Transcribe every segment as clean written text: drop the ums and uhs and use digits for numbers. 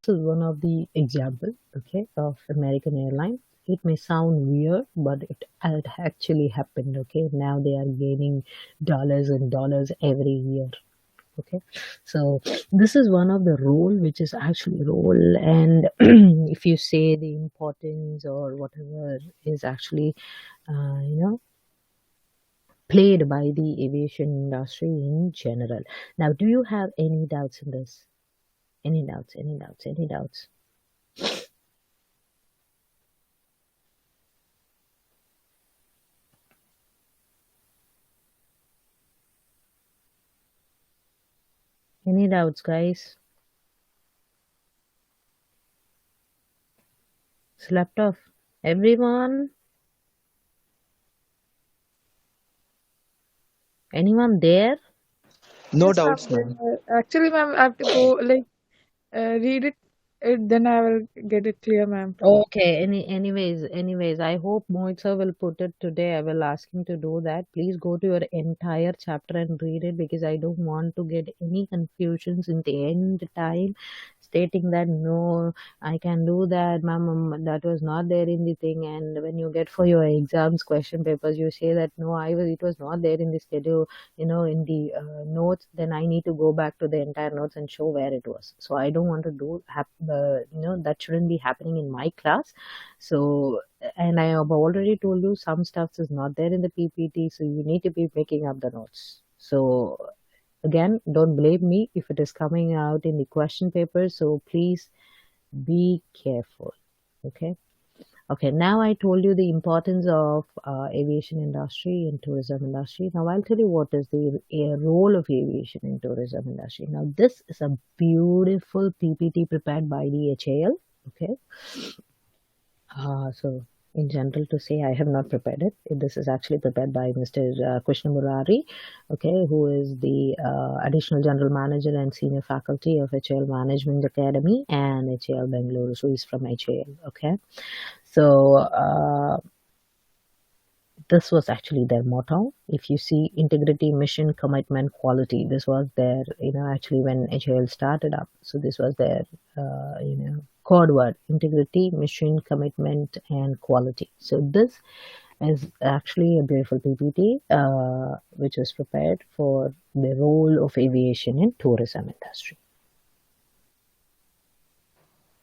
is one of the example, okay, of American Airlines. It may sound weird, but it actually happened. Okay, now they are gaining dollars and dollars every year. Okay, so this is one of the role which is actually role, and if you say the importance or whatever is actually, you know, played by the aviation industry in general. Now, do you have any doubts in this? Any doubts? Any doubts? Any doubts? Any doubts, guys? Slept off. Everyone? Anyone there? No Yes, ma'am. doubts, ma'am. Actually, ma'am, I have to go like read it, then I will get it clear, ma'am. Okay, anyways, I hope Mohit sir will put it today. I will ask him to do that. Please go to your entire chapter and read it because I don't want to get any confusions in the end time stating that no, I can do that, ma'am, that was not there in the thing. And when you get for your exams question papers, you say that no, it was not there in the schedule, in the notes. Then I need to go back to the entire notes and show where it was. So I don't want to that shouldn't be happening in my class. So, and I have already told you some stuff is not there in the PPT, so you need to be making up the notes. So again, don't blame me if it is coming out in the question paper. So please be careful. Okay. Okay, now I told you the importance of aviation industry and tourism industry. Now I'll tell you what is the role of aviation in tourism industry. Now this is a beautiful PPT prepared by the HAL. Okay, so in general to say I have not prepared it. This is actually prepared by Mr. Krishna Murari, okay, who is the additional general manager and senior faculty of HAL Management Academy and HAL Bangalore. So he's from HAL. Okay, so this was actually their motto. If you see integrity, mission, commitment, quality, this was their, actually when HAL started up. So this was their, code word: integrity, mission, commitment, and quality. So this is actually a beautiful PPT, which is prepared for the role of aviation in tourism industry.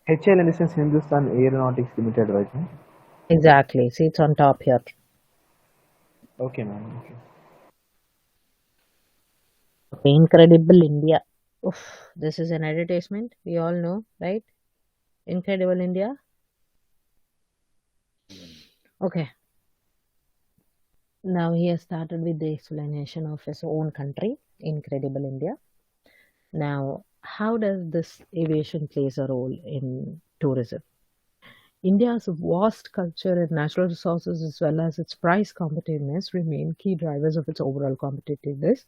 HL in the sense Hindustan Aeronautics Limited, right, ma'am? Exactly. See, it's on top here. Okay, ma'am. Okay. Okay, Incredible India. Oof, this is an advertisement. We all know, right? Incredible India. Okay. Now he has started with the explanation of his own country, Incredible India. Now, how does this aviation plays a role in tourism? India's vast culture and natural resources, as well as its price competitiveness, remain key drivers of its overall competitiveness.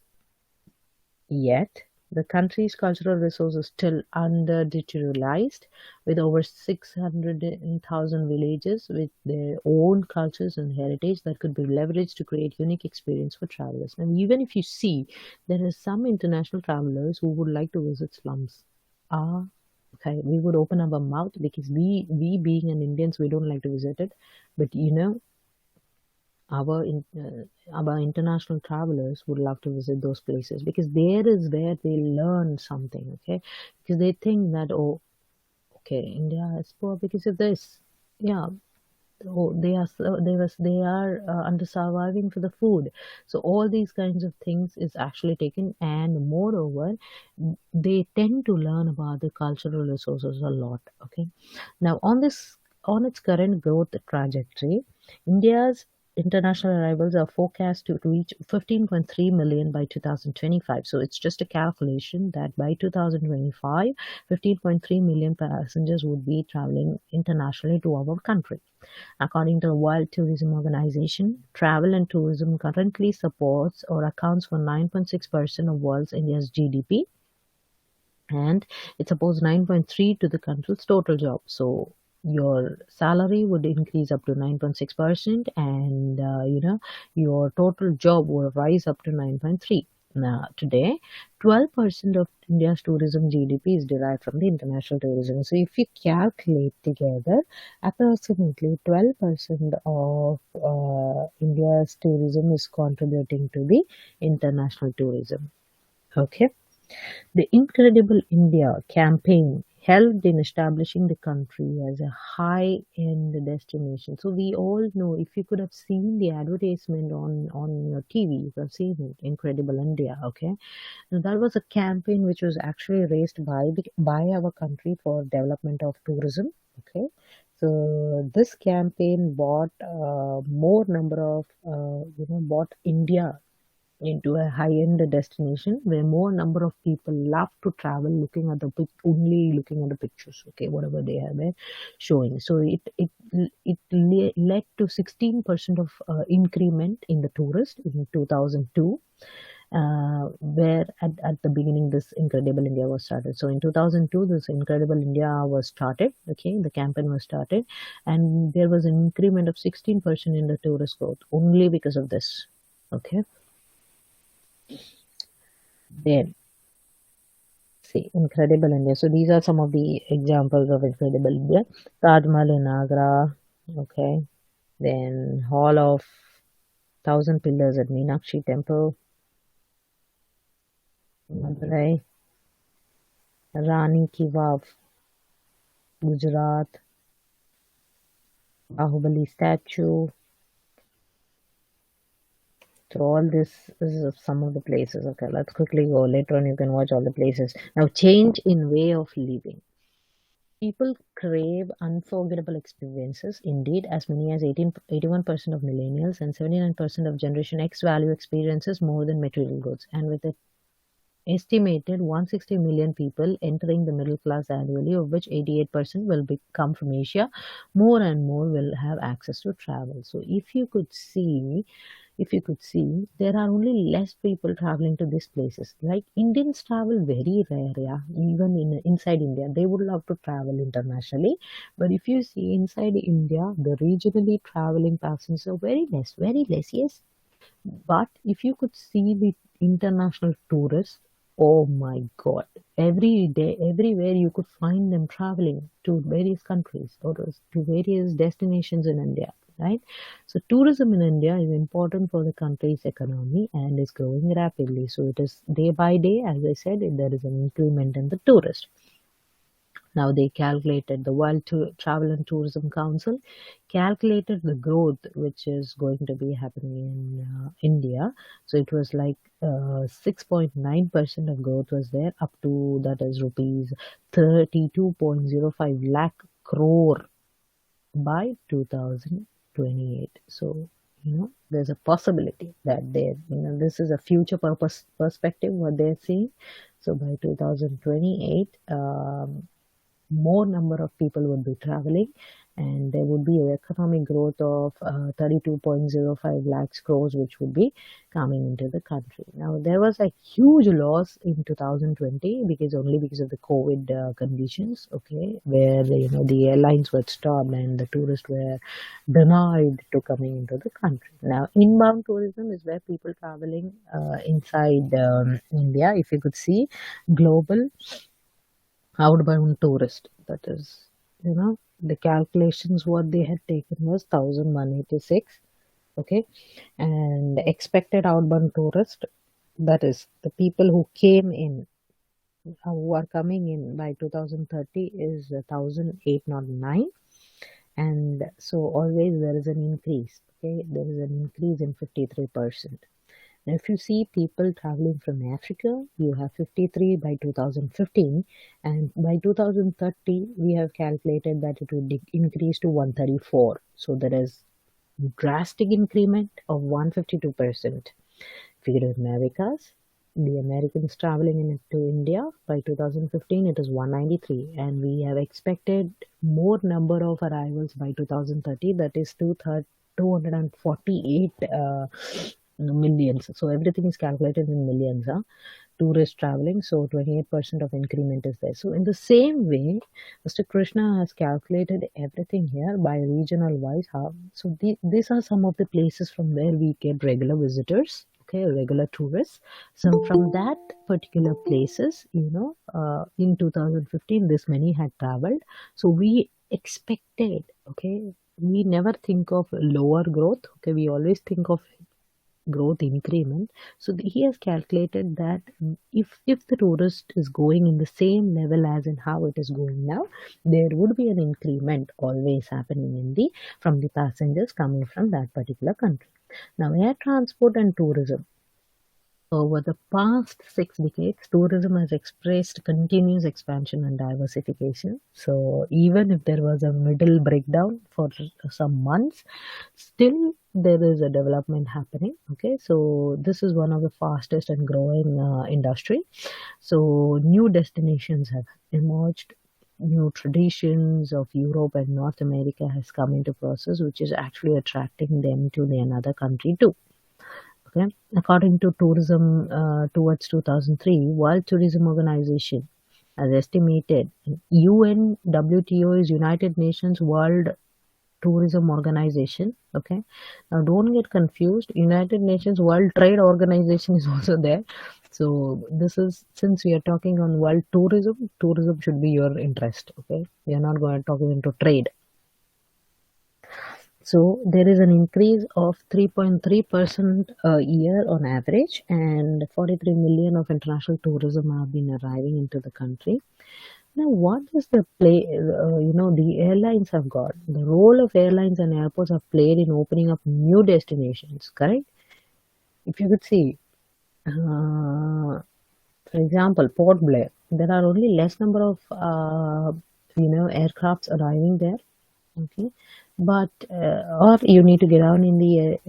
Yet, the country's cultural resources still under-digitalized, with over 600,000 villages with their own cultures and heritage that could be leveraged to create unique experience for travelers. And even if you see, there are some international travelers who would like to visit slums. Okay, we would open up our mouth because we being an Indians, we don't like to visit it, but our international travelers would love to visit those places because there is where they learn something. Okay, because they think that, oh, okay, India is poor because of this. Yeah, oh, they are under surviving for the food. So all these kinds of things is actually taken, and moreover, they tend to learn about the cultural resources a lot. Okay, now on its current growth trajectory, India's international arrivals are forecast to reach 15.3 million by 2025. So it's just a calculation that by 2025, 15.3 million passengers would be traveling internationally to our country. According to the World Tourism Organization, travel and tourism currently supports or accounts for 9.6% of world's India's GDP, and it supports 9.3 to the country's total job. So your salary would increase up to 9.6%, and your total job will rise up to 9.3. Now, today, 12% of India's tourism GDP is derived from the international tourism. So, if you calculate together, approximately 12% of India's tourism is contributing to the international tourism. Okay. The Incredible India campaign helped in establishing the country as a high-end destination. So we all know, if you could have seen the advertisement on your TV, you could have seen it, Incredible India. Okay, now that was a campaign which was actually raised by our country for development of tourism. Okay, so this campaign brought more number of brought India into a high-end destination where more number of people love to travel looking at the only looking at the pictures, okay, whatever they have been showing. So it led to 16% of increment in the tourist in 2002, where at the beginning this Incredible India was started. So in 2002 this Incredible India was started, okay, the campaign was started, and there was an increment of 16% in the tourist growth only because of this. Okay, then see, Incredible India. So these are some of the examples of Incredible India. Taj Mahal in Agra, okay. Then Hall of Thousand Pillars at Meenakshi Temple, Madurai, Rani Ki Vav, Gujarat, Bahubali statue. So all this is some of the places. Okay, let's quickly go. Later on, you can watch all the places. Now, change in way of living. People crave unforgettable experiences. Indeed, as many as 81% of millennials and 79% of Generation X value experiences more than material goods. And with an estimated 160 million people entering the middle class annually, of which 88% will come from Asia, more and more will have access to travel. So if you could see, there are only less people traveling to these places. Like Indians travel very rare, yeah. Even inside India, they would love to travel internationally, but if you see inside India, the regionally traveling passengers are very less, very less. Yes, but if you could see the international tourists, oh my God, every day, everywhere you could find them traveling to various countries or to various destinations in India, right? So tourism in India is important for the country's economy and is growing rapidly. So it is day by day, as I said, there is an increment in the tourist. Now they calculated, the World Travel and Tourism Council calculated the growth which is going to be happening in India. So it was like 6.9% of growth was there, up to that is rupees 32.05 lakh crore by 2028. So there's a possibility that this is a future purpose perspective what they're seeing. So by 2028, more number of people would be traveling, and there would be an economic growth of 32.05 lakhs crores which would be coming into the country. Now there was a huge loss in 2020 because of the COVID conditions, okay, where the airlines were stopped and the tourists were denied to coming into the country. Now inbound tourism is where people traveling inside India. If you could see, global outbound tourist, that is, the calculations what they had taken was 1186, okay, and the expected outbound tourist, that is the people who came in, who are coming in by 2030 is 1809. And so always there is an increase, okay, there is an increase in 53%. Now, if you see people traveling from Africa, you have 53 by 2015, and by 2030, we have calculated that it will increase to 134. So there is drastic increment of 152%. If you go to Americas, the Americans traveling into India by 2015, it is 193, and we have expected more number of arrivals by 2030, that is 248 millions. So everything is calculated in millions, tourists traveling. So 28% of increment is there. So in the same way, Mr. Krishna has calculated everything here by regional wise. How? So these are some of the places from where we get regular visitors. okay, regular tourists. So from that particular places, in 2015, this many had traveled. So we expected, okay, we never think of lower growth. Okay, we always think of growth increment. So he has calculated that if the tourist is going in the same level as in how it is going now, there would be an increment always happening in the from the passengers coming from that particular country. Now, air transport and tourism. Over the past 6 decades, tourism has expressed continuous expansion and diversification. So, even if there was a middle breakdown for some months, still there is a development happening. Okay, so this is one of the fastest and growing industry. So, new destinations have emerged. New traditions of Europe and North America has come into process, which is actually attracting them to the another country too. Okay. According to tourism towards 2003, World Tourism Organization has estimated UNWTO is United Nations World Tourism Organization. Okay. Now don't get confused. United Nations World Trade Organization is also there. So this is since we are talking on world tourism, tourism should be your interest. Okay. We are not going to talk into trade. So there is an increase of 3.3% a year on average, and 43 million of international tourism have been arriving into the country. Now, what is the play? The airlines have got the role of airlines and airports have played in opening up new destinations. Correct? If you could see, for example, Port Blair, there are only less number of aircrafts arriving there. Okay, but or you need to get down in the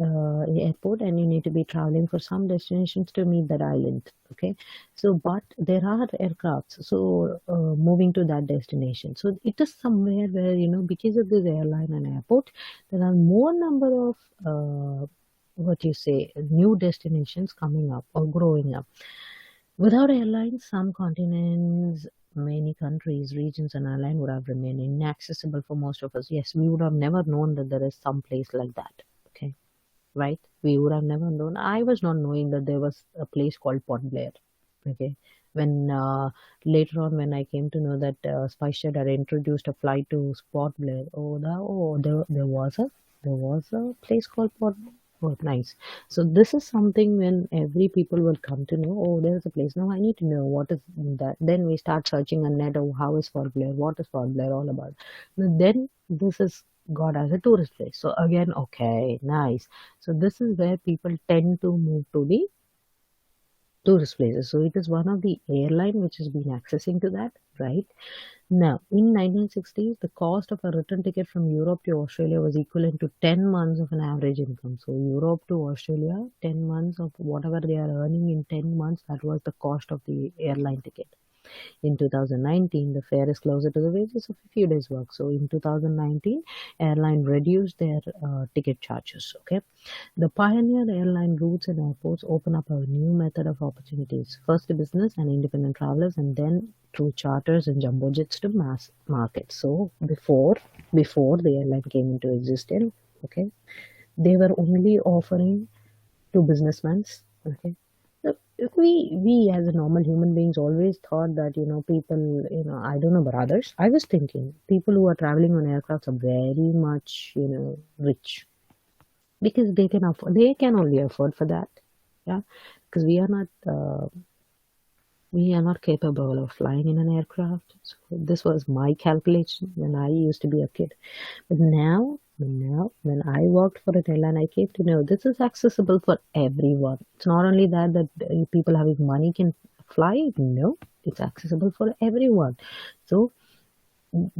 airport and you need to be traveling for some destinations to meet that island. Okay, so but there are aircrafts so moving to that destination. So it is somewhere where because of this airline and airport, there are more number of what you say new destinations coming up or growing up. Without airlines, some continents, many countries, regions, and islands would have remained inaccessible for most of us. Yes, we would have never known that there is some place like that. Okay, right? We would have never known. I was not knowing that there was a place called Port Blair. Okay, when later on when I came to know that SpiceJet had introduced a flight to Port Blair. There was a place called Port. Oh, nice. So this is something when every people will come to know. Oh, there is a place. Now I need to know what is that. Then we start searching on net. Oh, how is Port Blair? What is Port Blair all about? Then this is got as a tourist place. So again, okay, nice. So this is where people tend to move to the tourist places. So it is one of the airline which has been accessing to that, right? Now, in 1960s, the cost of a return ticket from Europe to Australia was equivalent to 10 months of an average income. So Europe to Australia, 10 months of whatever they are earning in 10 months, that was the cost of the airline ticket. In 2019, the fare is closer to the wages of a few days' work. So in 2019, airline reduced their ticket charges. Okay, the pioneer airline routes and airports open up a new method of opportunities. First to business and independent travelers, and then through charters and jumbo jets to mass market. So before the airline came into existence, okay, they were only offering to businessmen. Okay, so we as a normal human beings always thought that people I don't know about others. I was thinking people who are traveling on aircrafts are very much rich because they can only afford for that. Yeah, because we are not capable of flying in an aircraft. So this was my calculation when I used to be a kid. But now, when I worked for a airline, I came to know this is accessible for everyone. It's not only that people having money can fly. No, it's accessible for everyone. So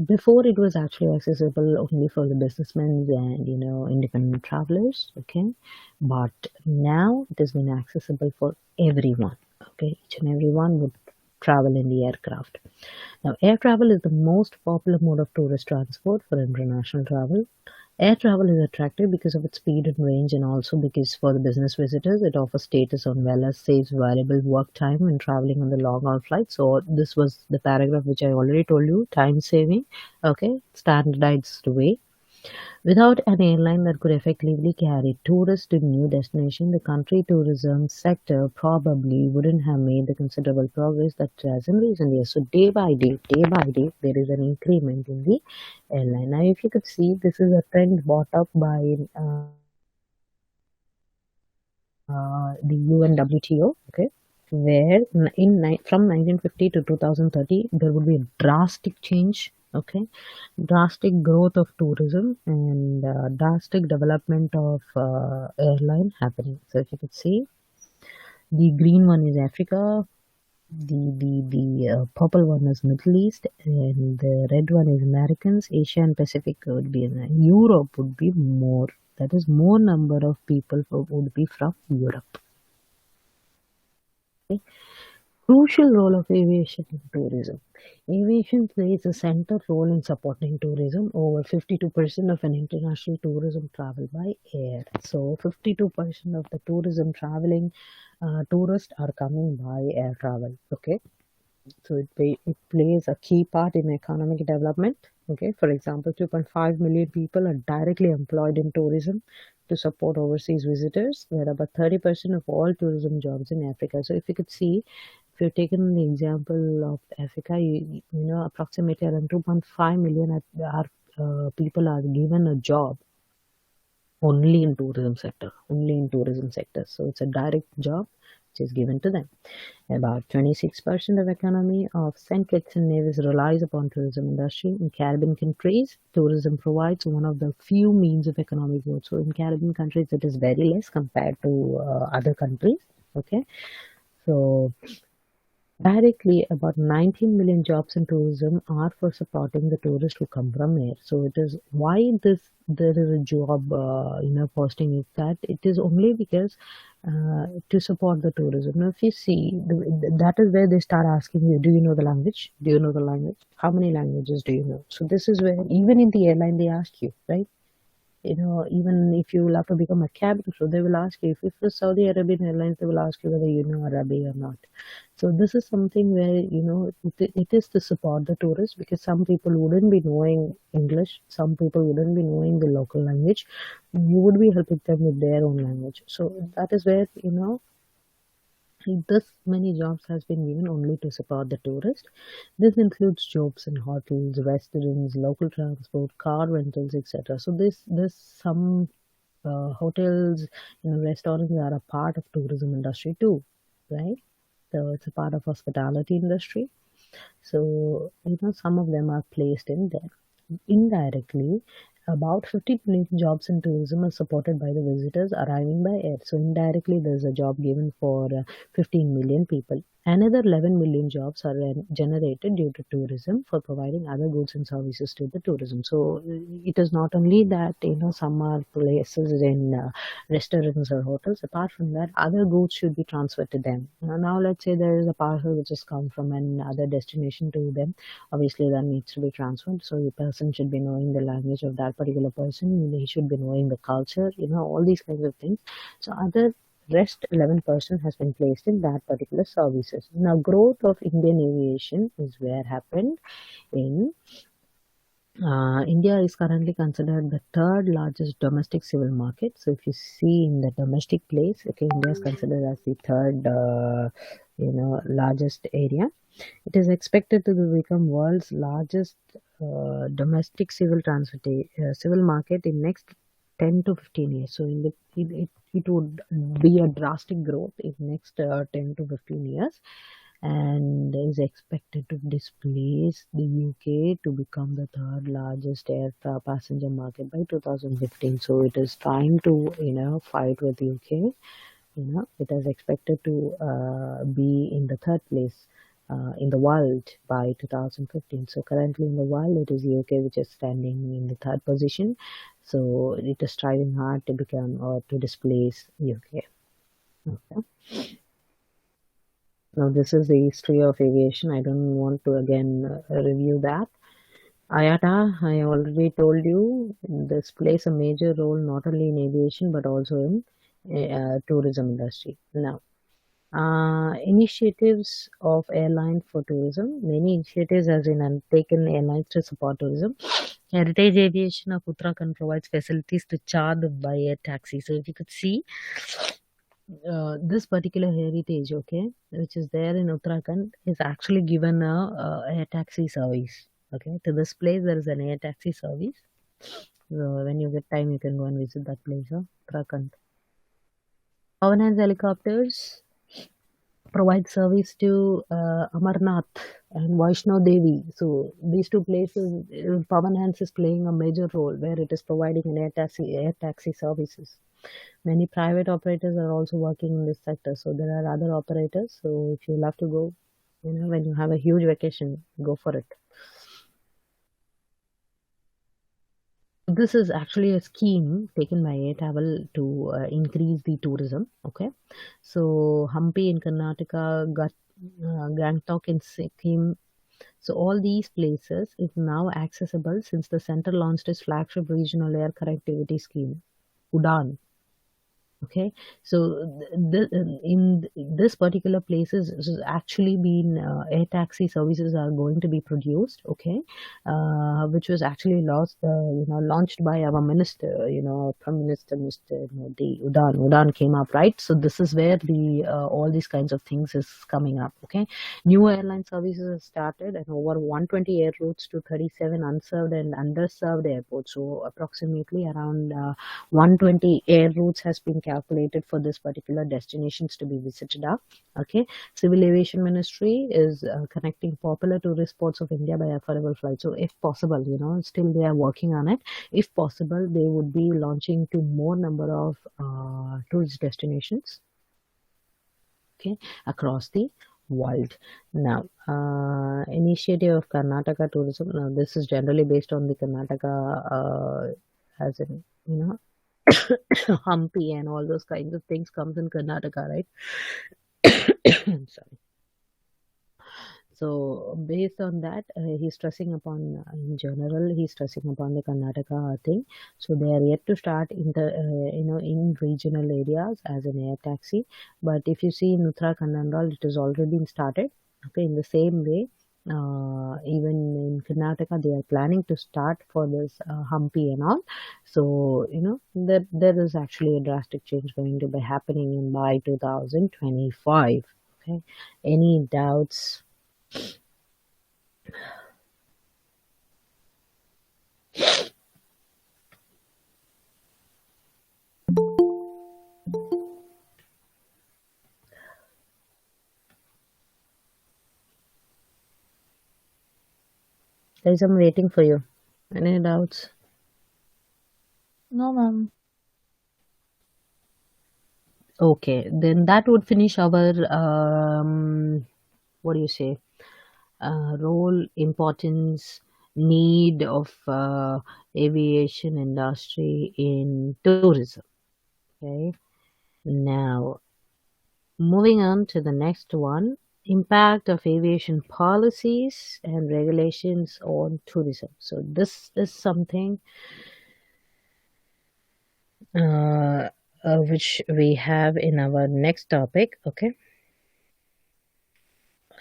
before it was actually accessible only for the businessmen and independent travelers. Okay, but now it has been accessible for everyone. Okay, each and everyone would travel in the aircraft. Now, air travel is the most popular mode of tourist transport for international travel. Air travel is attractive because of its speed and range, and also because for the business visitors, it offers status on well as saves valuable work time when traveling on the long haul flights. So this was the paragraph which I already told you: time saving. Okay, standardized way. Without an airline that could effectively carry tourists to new destinations, the country tourism sector probably wouldn't have made the considerable progress that it has in recent years. So day by day, there is an increment in the airline. Now, if you could see, this is a trend brought up by the UNWTO, okay, where from 1950 to 2030 there would be a drastic change, okay, drastic growth of tourism and drastic development of airline happening. So if you could see, the green one is Africa, the purple one is Middle East, and the red one is Americans. Asia and Pacific would be in Europe would be more. That is more number of people would be from Europe. Okay. Crucial role of aviation in tourism. Aviation plays a central role in supporting tourism. Over 52% of an international tourism travel by air. So 52% of the tourism traveling tourists are coming by air travel. Okay. So it plays a key part in economic development. Okay, for example, 2.5 million people are directly employed in tourism to support overseas visitors, where about 30% of all tourism jobs in Africa. So if you could see, if you're taking the example of Africa, you know approximately around 2.5 million people are given a job only in tourism sector. So it's a direct job which is given to them. About 26% of economy of St. Kitts and Nevis relies upon tourism industry. In Caribbean countries, tourism provides one of the few means of economic growth. So in Caribbean countries, it is very less compared to other countries. Okay, so directly, about 19 million jobs in tourism are for supporting the tourists who come from here. So it is why there is a job posting is that it is only because to support the tourism. Now, if you see, that is where they start asking you, do you know the language? Do you know the language? How many languages do you know? So this is where even in the airline they ask you, right? Even if you will have to become a cabin crew, they will ask you. If it's Saudi Arabian Airlines, they will ask you whether you know Arabic or not. So this is something where it is to support the tourists because some people wouldn't be knowing English, some people wouldn't be knowing the local language. You would be helping them with their own language. So that is where this many jobs has been given only to support the tourist. This includes jobs in hotels, restaurants, local transport, car rentals, etc. So this some hotels, restaurants are a part of tourism industry too, right? So it's a part of hospitality industry. So, some of them are placed in there. Indirectly, about 50 million jobs in tourism are supported by the visitors arriving by air. So, indirectly, there's a job given for 15 million people. Another 11 million jobs are generated due to tourism for providing other goods and services to the tourism. So, it is not only that, some are places in restaurants or hotels. Apart from that, other goods should be transferred to them. Now, let's say there is a parcel which has come from another destination to them. Obviously, that needs to be transferred. So the person should be knowing the language of that particular person. He should be knowing the culture. All these kinds of things. So other rest 11% has been placed in that particular services. Now, growth of Indian aviation is where happened in India is currently considered the third largest domestic civil market. So if you see in the domestic place, okay, India is considered as the third, largest area. It is expected to become world's largest domestic civil market in next 10 to 15 years. So it would be a drastic growth in next 10 to 15 years and is expected to displace the UK to become the third largest air passenger market by 2015. So it is trying to fight with UK. It is expected to be in the third place in the world by 2015. So currently in the world, it is UK which is standing in the third position. So it is striving hard to become or to displace UK. Okay. Now this is the history of aviation. I don't want to again review that. IATA, I already told you, this plays a major role not only in aviation but also in tourism industry. Now, Initiatives of airline for tourism. Many initiatives has been undertaken airlines to support tourism. Heritage Aviation of Uttarakhand provides facilities to charge by air taxi. So if you could see this particular heritage, okay, which is there in Uttarakhand, is actually given a air taxi service. Okay, to this place there is an air taxi service. So when you get time, you can go and visit that place, Uttarakhand. Pawan helicopters provide service to Amarnath and Vaishno Devi. So these two places, Pawan Hands is playing a major role where it is providing an air taxi services. Many private operators are also working in this sector. So there are other operators. So if you love to go, when you have a huge vacation, go for it. This is actually a scheme taken by Air Travel to increase the tourism. Okay, so Hampi in Karnataka, Gangtok in Sikkim. So all these places is now accessible since the center launched its flagship regional air connectivity scheme, UDAN. Okay, so in this particular places is actually been air taxi services are going to be produced. Okay, which was actually launched by our minister, Prime Minister Mr. Modi. Udan came up, right? So this is where the all these kinds of things is coming up. Okay, new airline services have started and over 120 air routes to 37 unserved and underserved airports. So approximately around 120 air routes has been calculated for this particular destinations to be visited up. Okay, Civil Aviation Ministry is connecting popular tourist spots of India by affordable flights. So if possible, still they are working on it. If possible, they would be launching to more number of tourist destinations, okay, across the world. Now, initiative of Karnataka tourism. Now, this is generally based on the Karnataka, as in, Hampi and all those kinds of things comes in Karnataka, right? Sorry. So based on that, he's stressing upon in general. He's stressing upon the Karnataka thing. So they are yet to start in the in regional areas as an air taxi. But if you see in Uttarakhand and all, it has already been started. Okay, in the same way. Even in Karnataka, they are planning to start for this Hampi and all. So there is actually a drastic change going to be happening in by 2025. Okay, any doubts? Guys, I'm waiting for you. Any doubts? No, ma'am. Okay, then that would finish our what do you say? Role, importance, need of aviation industry in tourism. Okay, now moving on to the next one, impact of aviation policies and regulations on tourism. So this is something which we have in our next topic. Okay.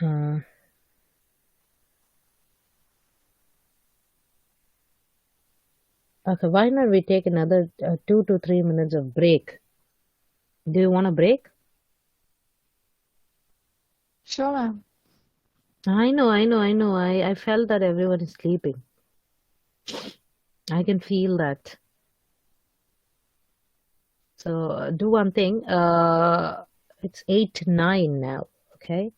Uh, okay. Why not we take another 2 to 3 minutes of break? Do you want a break? Sure, ma'am. I know, I know, I know. I felt that everyone is sleeping. I can feel that. So do one thing. It's 8:09 now. Okay,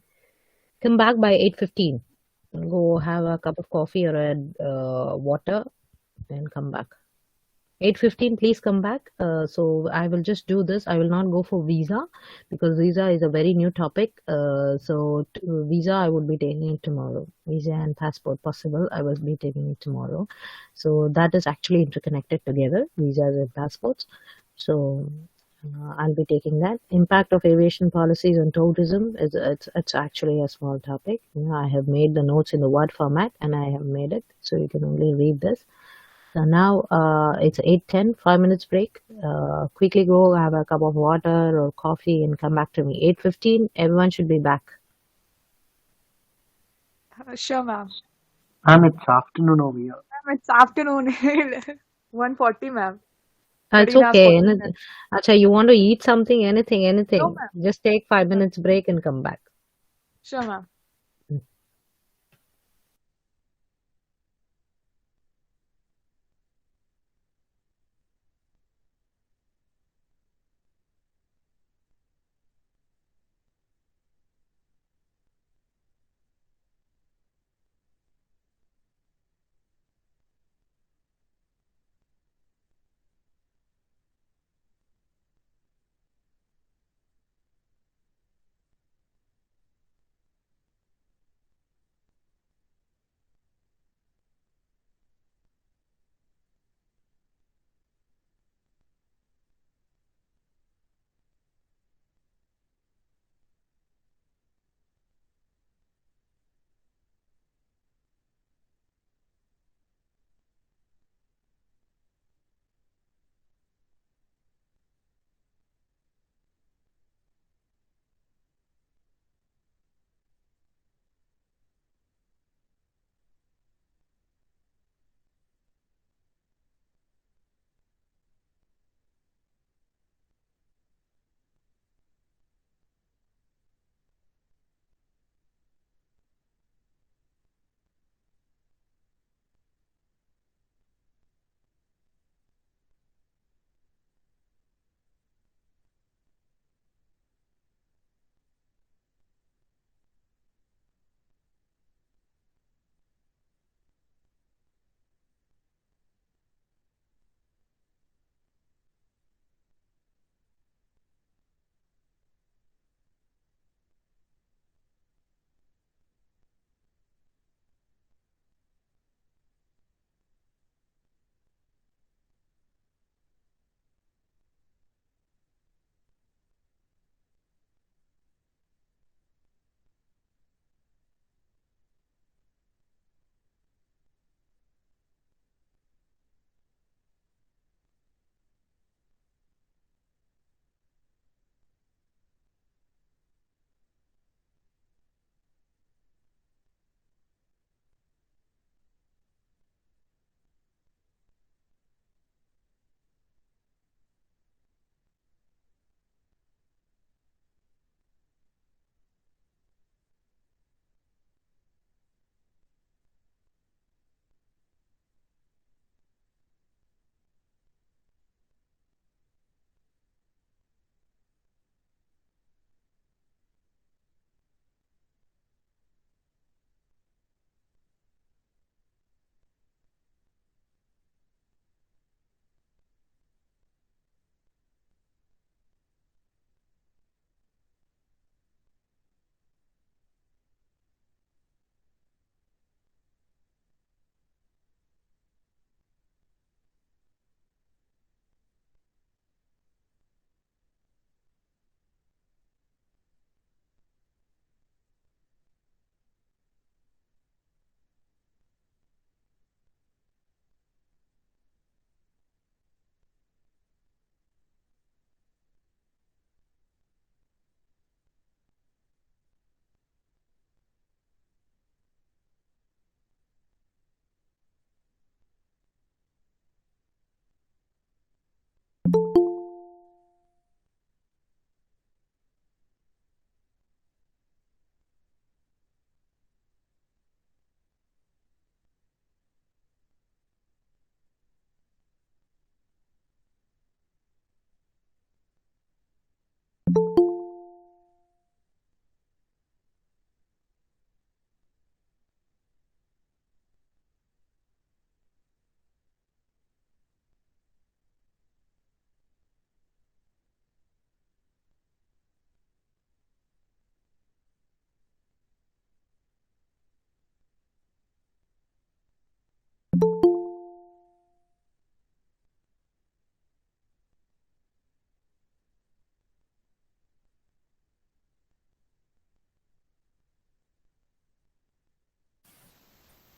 come back by 8:15. Go have a cup of coffee or a water, and come back. 8:15, please come back. So I will just do this. I will not go for visa because visa is a very new topic. Visa I would be taking it tomorrow. Visa and passport possible. I will be taking it tomorrow. So that is actually interconnected together. Visas and passports. So I'll be taking that. Impact of aviation policies on tourism is it's actually a small topic. I have made the notes in the Word format and I have made it, so you can only read this. So now it's 8:10, 5 minutes break. Quickly go have a cup of water or coffee and come back to me. 8:15, everyone should be back. Sure, ma'am. Ma'am, it's afternoon over here. Ma'am, it's afternoon. 1:40, ma'am. It's 13:40. okay. Acha, you want to eat something, anything, No, anything. ma'am. Just take five Sure, minutes break and come back. sure, ma'am.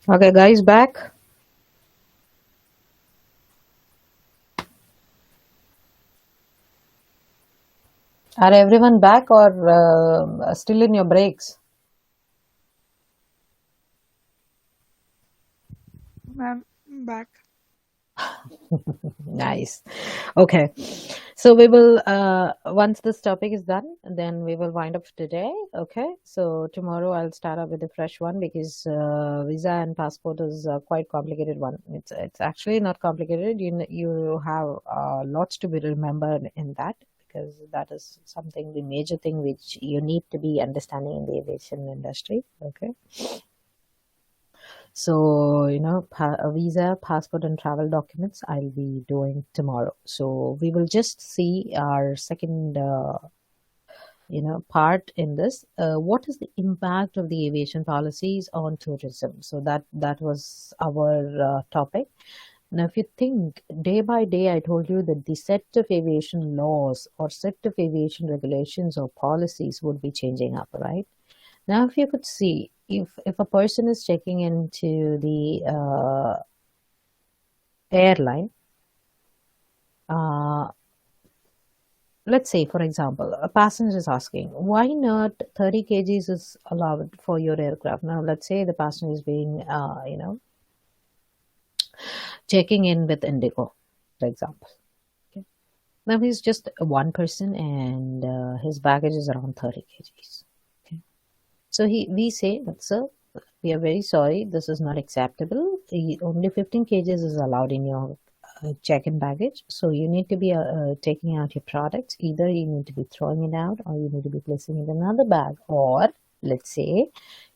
Okay, guys, back. Are everyone back or still in your breaks? Ma'am, back. Nice. Okay. So we will, once this topic is done, then we will wind up today. Okay. So tomorrow I'll start up with a fresh one because visa and passport is quite complicated one. It's actually not complicated. You have lots to be remembered in that because that is something, the major thing which you need to be understanding in the aviation industry. Okay. So, visa, passport, and travel documents I'll be doing tomorrow. So, we will just see our second, part in this. What is the impact of the aviation policies on tourism? So, that was our topic. Now, if you think day by day, I told you that the set of aviation laws or set of aviation regulations or policies would be changing up, right? Now, if you could see, if a person is checking into the airline, uh, let's say, for example, a passenger is asking, why not 30 kgs is allowed for your aircraft? Now, let's say the passenger is being, checking in with Indigo, for example. Okay. Now, he's just one person and his baggage is around 30 kgs. Okay. So we say, sir, we are very sorry, this is not acceptable. Only 15 kgs is allowed in your check-in baggage. So you need to be taking out your products. Either you need to be throwing it out or you need to be placing it in another bag. Or let's say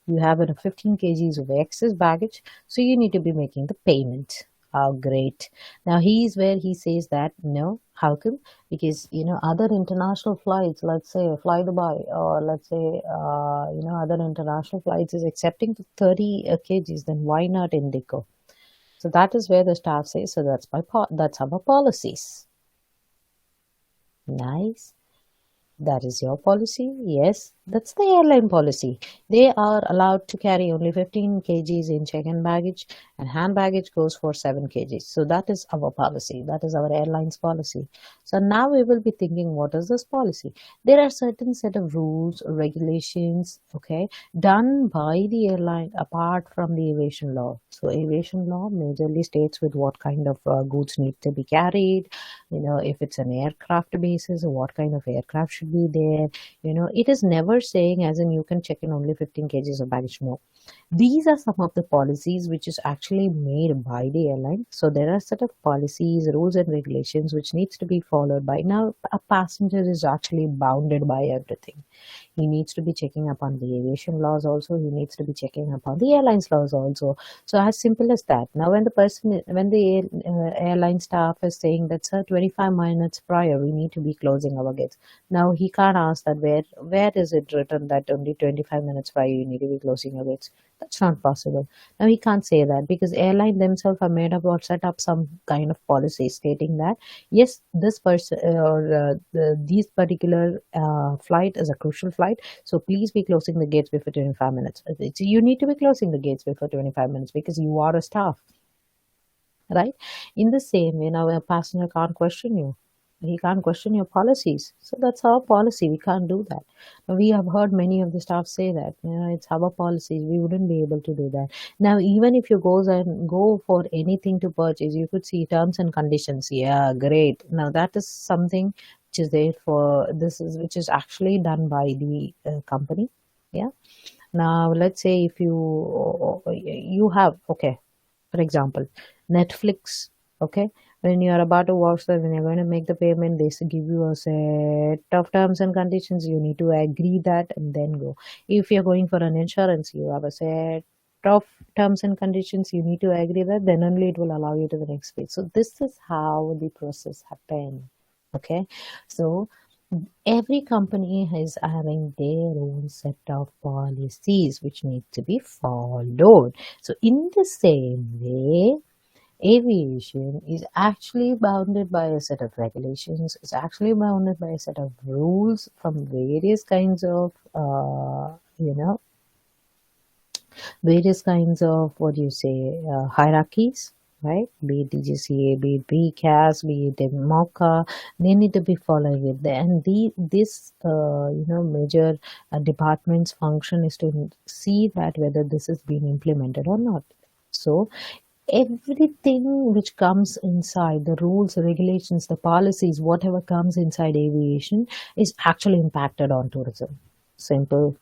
you have 15 kgs of excess baggage, so you need to be making the payment. Oh, great. Now he's where he says that no, how come? Because other international flights, let's say Fly Dubai, or let's say other international flights is accepting 30 kgs. Then why not Indigo? So that is where the staff says. So that's our policies. Nice. That is your policy? Yes, that's the airline policy. They are allowed to carry only 15 kgs in check-in baggage, and hand baggage goes for 7 kgs. So that is our policy. That is our airline's policy. So now we will be thinking, what is this policy? There are certain set of rules, regulations, okay, done by the airline apart from the aviation law. So aviation law majorly states with what kind of goods need to be carried, if it's an aircraft basis, what kind of aircraft should be there. It is never saying as in you can check in only 15 kgs of baggage. No, these are some of the policies which is actually made by the airline. So there are set of policies, rules and regulations which needs to be followed by. Now a passenger is actually bounded by everything. He needs to be checking upon the aviation laws also. He needs to be checking upon the airlines laws also. So as simple as that. Now when the airline staff is saying that, sir, 25 minutes prior we need to be closing our gates. Now he can't ask that where is it written that only 25 minutes prior you need to be closing your gates. That's not possible. Now he can't say that because airline themselves are made up or set up some kind of policy stating that yes, this person these particular flight is a crucial flight, so please be closing the gates before 25 minutes. You need to be closing the gates before 25 minutes because you are a staff, right? In the same way, now a passenger can't question you. He can't question your policies. So that's our policy. We can't do that. Now, we have heard many of the staff say that, it's our policies. We wouldn't be able to do that. Now, even if you go for anything to purchase, you could see terms and conditions. Yeah, great. Now that is something which is there for which is actually done by the company. Yeah. Now, let's say if you have, okay, for example, Netflix, okay, when you are about to watch that, when you're going to make the payment, they give you a set of terms and conditions. You need to agree that and then go. If you're going for an insurance, you have a set of terms and conditions. You need to agree that, then only it will allow you to the next page. So this is how the process happen. Okay, so every company is having their own set of policies which need to be followed. So in the same way, aviation is actually bounded by a set of regulations. It's actually bounded by a set of rules from various kinds of various kinds of, what do you say, hierarchies. right? Be it DGCA, be it BCAS, be it MOCA, they need to be following it. And this major department's function is to see that whether this is being implemented or not. So everything which comes inside the rules, regulations, the policies, whatever comes inside aviation is actually impacted on tourism. Simple,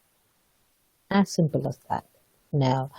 as simple as that. Now,